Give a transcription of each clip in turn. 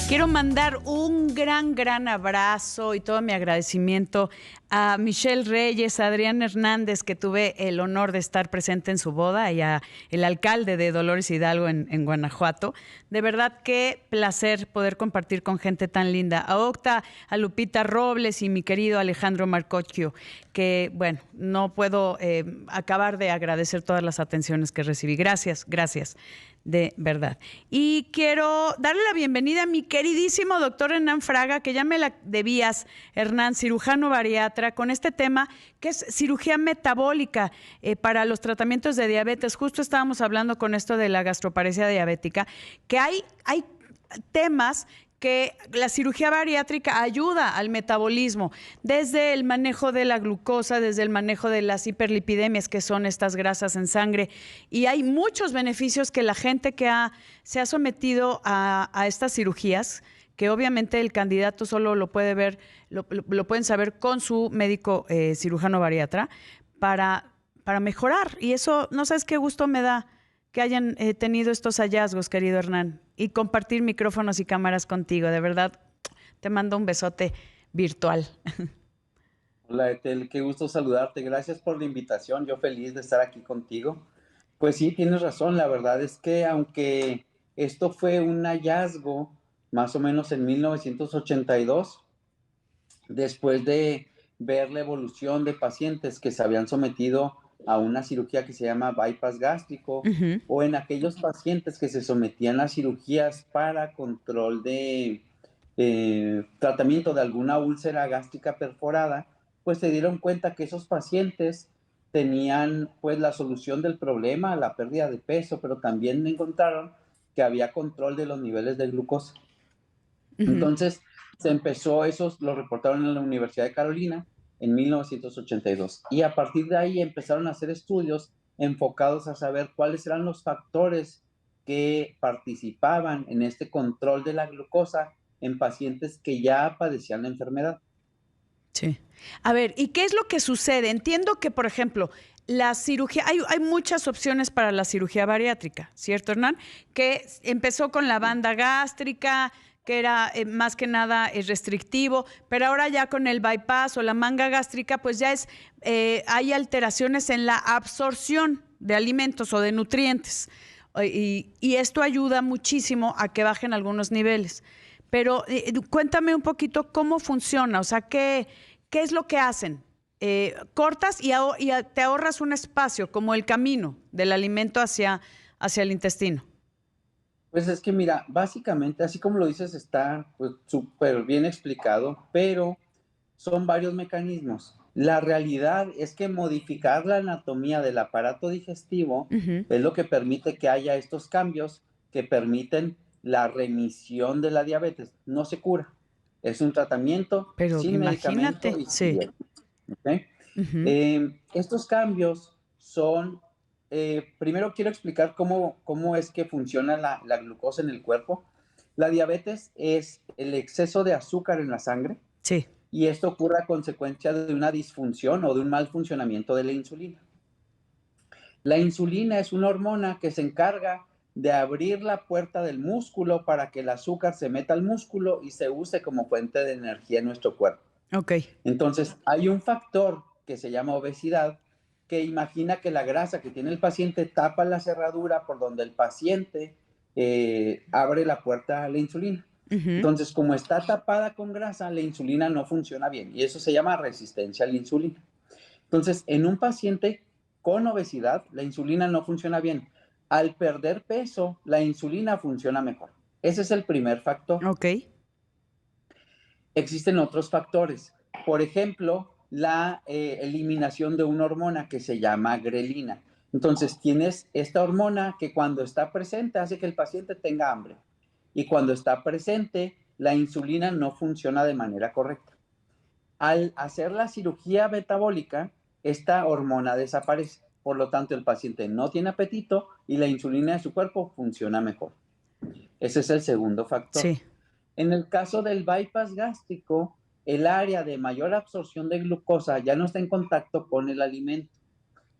Quiero mandar un gran abrazo y todo mi agradecimiento a Michelle Reyes, a Adrián Hernández, que tuve el honor de estar presente en su boda, y a el alcalde de Dolores Hidalgo en Guanajuato. De verdad, qué placer poder compartir con gente tan linda. A Octa, a Lupita Robles y mi querido Alejandro Marcocchio, que, bueno, no puedo acabar de agradecer todas las atenciones que recibí. Gracias. De verdad. Y quiero darle la bienvenida a mi queridísimo doctor Hernán Fraga, que ya me la debías, Hernán, cirujano bariatra, con este tema que es cirugía metabólica para los tratamientos de diabetes. Justo estábamos hablando con esto de la gastroparesia diabética, que hay temas que la cirugía bariátrica ayuda al metabolismo, desde el manejo de la glucosa, desde el manejo de las hiperlipidemias, que son estas grasas en sangre, y hay muchos beneficios que la gente que se ha sometido a estas cirugías, que obviamente el candidato solo lo puede ver, lo pueden saber con su médico cirujano bariatra, para mejorar. Y eso, no sabes qué gusto me da que hayan tenido estos hallazgos, querido Hernán, y compartir micrófonos y cámaras contigo. De verdad, te mando un besote virtual. Hola, Etel, qué gusto saludarte. Gracias por la invitación. Yo feliz de estar aquí contigo. Pues sí, tienes razón. La verdad es que aunque esto fue un hallazgo más o menos en 1982, después de ver la evolución de pacientes que se habían sometido a una cirugía que se llama bypass gástrico, o en aquellos pacientes que se sometían a cirugías para control de tratamiento de alguna úlcera gástrica perforada, pues se dieron cuenta que esos pacientes tenían pues la solución del problema, la pérdida de peso, pero también encontraron que había control de los niveles de glucosa. Entonces se empezó, eso lo reportaron en la Universidad de Carolina en 1982. Y a partir de ahí empezaron a hacer estudios enfocados a saber cuáles eran los factores que participaban en este control de la glucosa en pacientes que ya padecían la enfermedad. Sí. A ver, ¿y qué es lo que sucede? Entiendo que, por ejemplo, la cirugía, hay muchas opciones para la cirugía bariátrica, ¿cierto, Hernán? Que empezó con la banda gástrica, que era más que nada restrictivo, pero ahora ya con el bypass o la manga gástrica, pues ya hay alteraciones en la absorción de alimentos o de nutrientes. Y esto ayuda muchísimo a que bajen algunos niveles. Pero cuéntame un poquito cómo funciona, o sea, ¿qué es lo que hacen? Cortas y te ahorras un espacio, como el camino del alimento hacia el intestino. Pues es que mira, básicamente, así como lo dices, está pues súper bien explicado, pero son varios mecanismos. La realidad es que modificar la anatomía del aparato digestivo es lo que permite que haya estos cambios que permiten la remisión de la diabetes. No se cura. Es un tratamiento Pero sin medicamento imagínate, y sin sí. dieta. ¿Okay? Estos cambios son, primero quiero explicar cómo es que funciona la glucosa en el cuerpo. La diabetes es el exceso de azúcar en la sangre. Sí. Y esto ocurre a consecuencia de una disfunción o de un mal funcionamiento de la insulina. La insulina es una hormona que se encarga de abrir la puerta del músculo para que el azúcar se meta al músculo y se use como fuente de energía en nuestro cuerpo. Ok. Entonces, hay un factor que se llama obesidad, que imagina que la grasa que tiene el paciente tapa la cerradura por donde el paciente abre la puerta a la insulina. Entonces, como está tapada con grasa, la insulina no funciona bien y eso se llama resistencia a la insulina. Entonces, en un paciente con obesidad, la insulina no funciona bien. Al perder peso, la insulina funciona mejor. Ese es el primer factor. Ok. Existen otros factores. Por ejemplo, la eliminación de una hormona que se llama grelina. Entonces, tienes esta hormona que cuando está presente hace que el paciente tenga hambre. Y cuando está presente, la insulina no funciona de manera correcta. Al hacer la cirugía metabólica, esta hormona desaparece. Por lo tanto, el paciente no tiene apetito y la insulina de su cuerpo funciona mejor. Ese es el segundo factor. Sí. En el caso del bypass gástrico, el área de mayor absorción de glucosa ya no está en contacto con el alimento,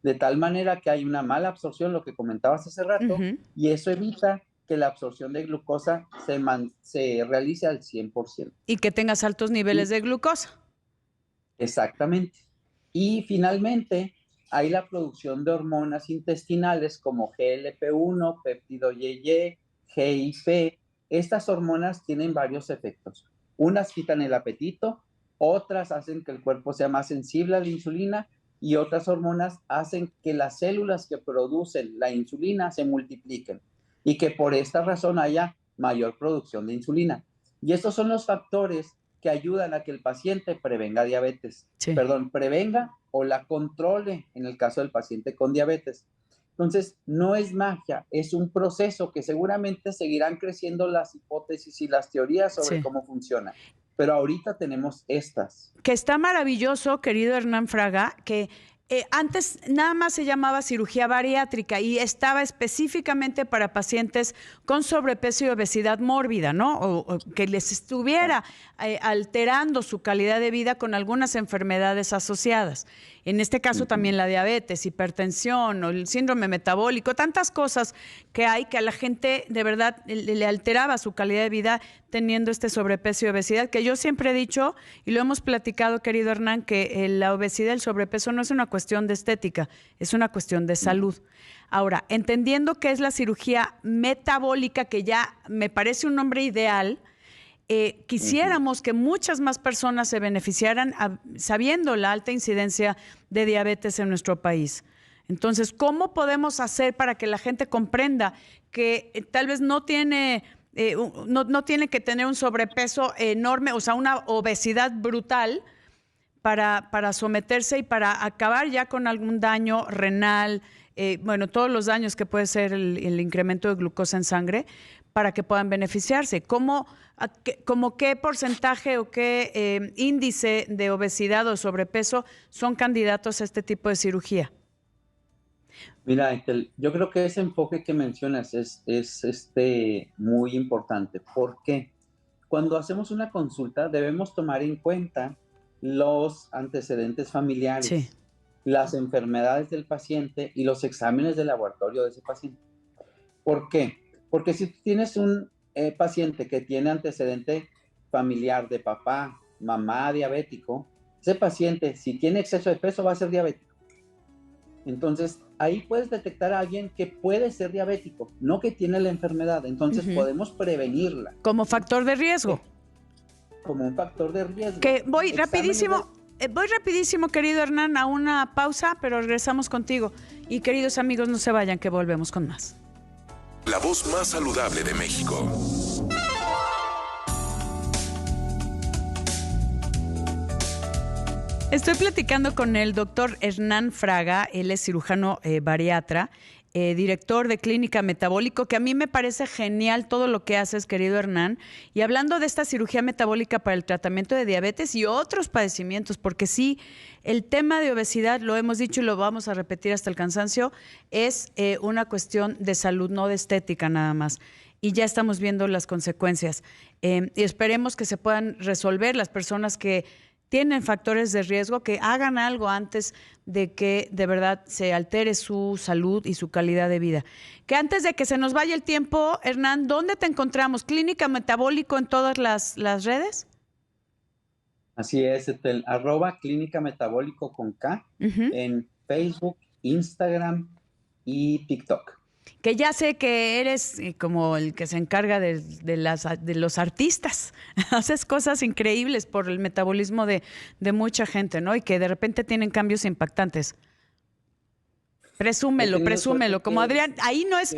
de tal manera que hay una mala absorción, lo que comentabas hace rato, y eso evita que la absorción de glucosa se realice al 100%. Y que tengas altos niveles de glucosa. Exactamente. Y finalmente, hay la producción de hormonas intestinales como GLP-1, péptido YY, GIP. Estas hormonas tienen varios efectos. Unas quitan el apetito, otras hacen que el cuerpo sea más sensible a la insulina y otras hormonas hacen que las células que producen la insulina se multipliquen y que por esta razón haya mayor producción de insulina. Y estos son los factores que ayudan a que el paciente prevenga diabetes. Sí. Prevenga o la controle en el caso del paciente con diabetes. Entonces, no es magia, es un proceso que seguramente seguirán creciendo las hipótesis y las teorías sobre cómo funciona. Pero ahorita tenemos estas. Que está maravilloso, querido Hernán Fraga, que antes nada más se llamaba cirugía bariátrica y estaba específicamente para pacientes con sobrepeso y obesidad mórbida, ¿no? O que les estuviera alterando su calidad de vida con algunas enfermedades asociadas. En este caso también la diabetes, hipertensión o el síndrome metabólico, tantas cosas que hay que a la gente de verdad le alteraba su calidad de vida teniendo este sobrepeso y obesidad, que yo siempre he dicho, y lo hemos platicado, querido Hernán, que la obesidad y el sobrepeso no es una cuestión de estética, es una cuestión de salud. Ahora, entendiendo que es la cirugía metabólica, que ya me parece un nombre ideal, quisiéramos que muchas más personas se beneficiaran sabiendo la alta incidencia de diabetes en nuestro país. Entonces, ¿cómo podemos hacer para que la gente comprenda que tal vez no tiene que tener un sobrepeso enorme, o sea, una obesidad brutal para someterse y para acabar ya con algún daño renal, todos los daños que puede ser el incremento de glucosa en sangre, para que puedan beneficiarse? ¿Como qué porcentaje o qué índice de obesidad o sobrepeso son candidatos a este tipo de cirugía? Mira, yo creo que ese enfoque que mencionas es muy importante. ¿Por qué? Cuando hacemos una consulta debemos tomar en cuenta los antecedentes familiares, las enfermedades del paciente y los exámenes de laboratorio de ese paciente. ¿Por qué? Porque si tú tienes un paciente que tiene antecedente familiar de papá, mamá diabético, ese paciente, si tiene exceso de peso, va a ser diabético. Entonces, ahí puedes detectar a alguien que puede ser diabético, no que tiene la enfermedad. Entonces, podemos prevenirla. Como factor de riesgo. Como un factor de riesgo. Que voy rapidísimo, querido Hernán, a una pausa, pero regresamos contigo. Y queridos amigos, no se vayan, que volvemos con más. La voz más saludable de México. Estoy platicando con el doctor Hernán Fraga, él es cirujano bariatra, director de Clínica Metabólico, que a mí me parece genial todo lo que haces, querido Hernán. Y hablando de esta cirugía metabólica para el tratamiento de diabetes y otros padecimientos, porque sí, el tema de obesidad, lo hemos dicho y lo vamos a repetir hasta el cansancio, es una cuestión de salud, no de estética nada más. Y ya estamos viendo las consecuencias. Y esperemos que se puedan resolver las personas que tienen factores de riesgo, que hagan algo antes de que de verdad se altere su salud y su calidad de vida. Que antes de que se nos vaya el tiempo, Hernán, ¿dónde te encontramos? ¿Clínica Metabólico en todas las redes? Así es, @Clínica Metabólico con K, en Facebook, Instagram y TikTok. Que ya sé que eres como el que se encarga de los artistas. Haces cosas increíbles por el metabolismo de mucha gente, ¿no? Y que de repente tienen cambios impactantes. Presúmelo. Como Adrián, ahí no es...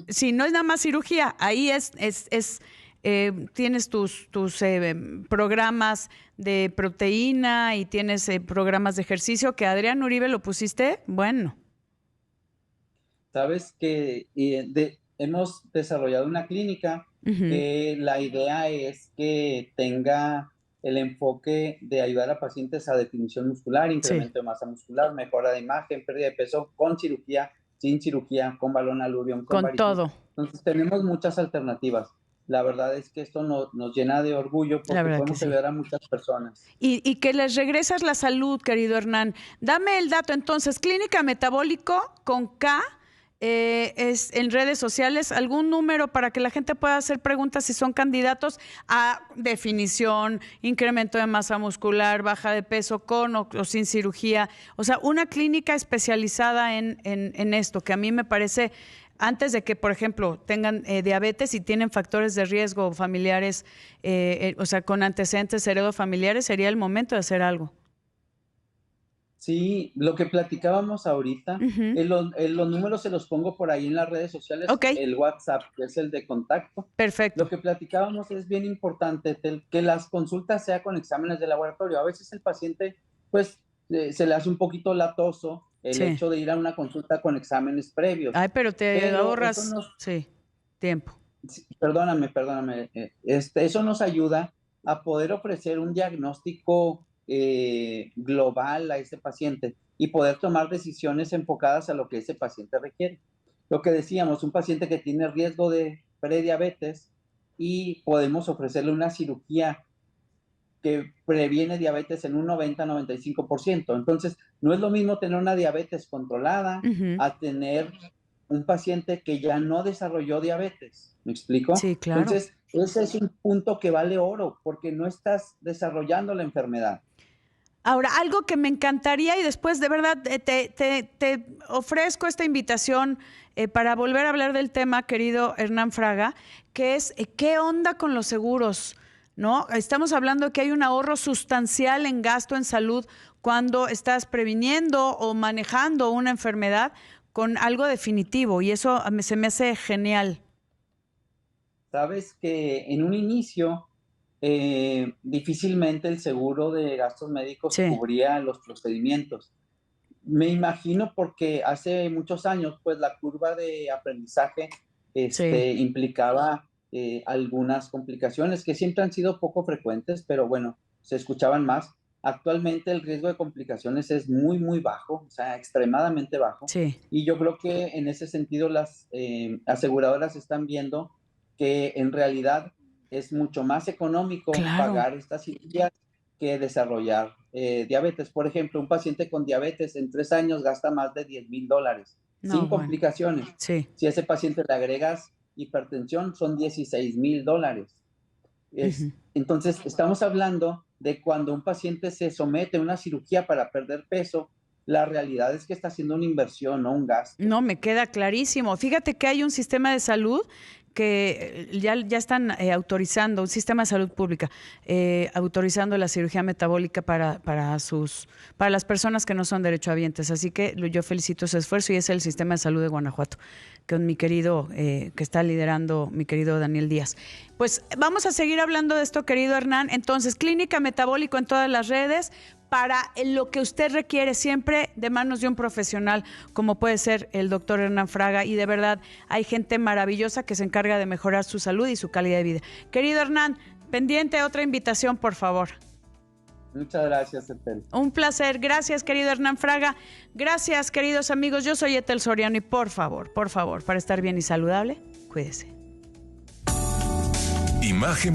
Sí, no es nada más cirugía. Ahí tienes tus programas de proteína y tienes programas de ejercicio, que Adrián Uribe lo pusiste, bueno. Sabes que hemos desarrollado una clínica que la idea es que tenga el enfoque de ayudar a pacientes a definición muscular, incremento de masa muscular, mejora de imagen, pérdida de peso, con cirugía, sin cirugía, con balón aluvión, con todo. Entonces tenemos muchas alternativas. La verdad es que esto nos llena de orgullo porque podemos ayudar a muchas personas. Y que les regresas la salud, querido Hernán. Dame el dato entonces, Clínica Metabólico con K, es en redes sociales, algún número para que la gente pueda hacer preguntas si son candidatos a definición, incremento de masa muscular, baja de peso con o sin cirugía. O sea, una clínica especializada en esto, que a mí me parece, antes de que, por ejemplo, tengan diabetes y tienen factores de riesgo familiares, o sea, con antecedentes heredofamiliares, sería el momento de hacer algo. Sí, lo que platicábamos ahorita, Uh-huh. los números se los pongo por ahí en las redes sociales, Ok, el WhatsApp, que es el de contacto. perfecto. Lo que platicábamos es bien importante, que las consultas sean con exámenes de laboratorio. A veces el paciente, pues, se le hace un poquito latoso el Sí. hecho de ir a una consulta con exámenes previos. Ay, pero te Pero ahorras, sí, tiempo. perdóname, eso nos ayuda a poder ofrecer un diagnóstico global a ese paciente y poder tomar decisiones enfocadas a lo que ese paciente requiere. Lo que decíamos, un paciente que tiene riesgo de prediabetes y podemos ofrecerle una cirugía que previene diabetes en un 90-95%. Entonces, no es lo mismo tener una diabetes controlada Uh-huh. a tener un paciente que ya no desarrolló diabetes. ¿Me explico? Sí, claro. Entonces, ese es un punto que vale oro porque no estás desarrollando la enfermedad. Ahora, algo que me encantaría y después de verdad te ofrezco esta invitación para volver a hablar del tema, querido Hernán Fraga, que es ¿qué onda con los seguros? ¿No? Estamos hablando de que hay un ahorro sustancial en gasto en salud cuando estás previniendo o manejando una enfermedad con algo definitivo y eso se me hace genial. Sabes que en un inicio difícilmente el seguro de gastos médicos Sí, cubría los procedimientos. Me imagino porque hace muchos años, pues la curva de aprendizaje sí. implicaba algunas complicaciones que siempre han sido poco frecuentes, pero bueno, se escuchaban más. Actualmente el riesgo de complicaciones es muy, muy bajo, o sea, extremadamente bajo. Sí, Y yo creo que en ese sentido las aseguradoras están viendo que en realidad es mucho más económico claro. pagar estas cirugías que desarrollar diabetes. Por ejemplo, un paciente con diabetes en 3 años gasta más de $10,000 No, sin bueno. complicaciones. Sí. Si a ese paciente le agregas hipertensión, son $16,000. Uh-huh. Entonces, estamos hablando de cuando un paciente se somete a una cirugía para perder peso, la realidad es que está haciendo una inversión, no un gasto. No, me queda clarísimo. Fíjate que hay un sistema de salud que ya están autorizando, un sistema de salud pública, autorizando la cirugía metabólica para las personas que no son derechohabientes. Así que yo felicito su esfuerzo y es el sistema de salud de Guanajuato, con mi querido, que está liderando mi querido Daniel Díaz. Pues vamos a seguir hablando de esto, querido Hernán. Entonces, Clínica Metabólico en todas las redes, para lo que usted requiere, siempre de manos de un profesional, como puede ser el doctor Hernán Fraga, y de verdad hay gente maravillosa que se encarga de mejorar su salud y su calidad de vida. Querido Hernán, pendiente otra invitación, por favor. Muchas gracias, Etel. Un placer. Gracias, querido Hernán Fraga. Gracias, queridos amigos. Yo soy Etel Soriano y por favor, para estar bien y saludable, cuídese. Imagen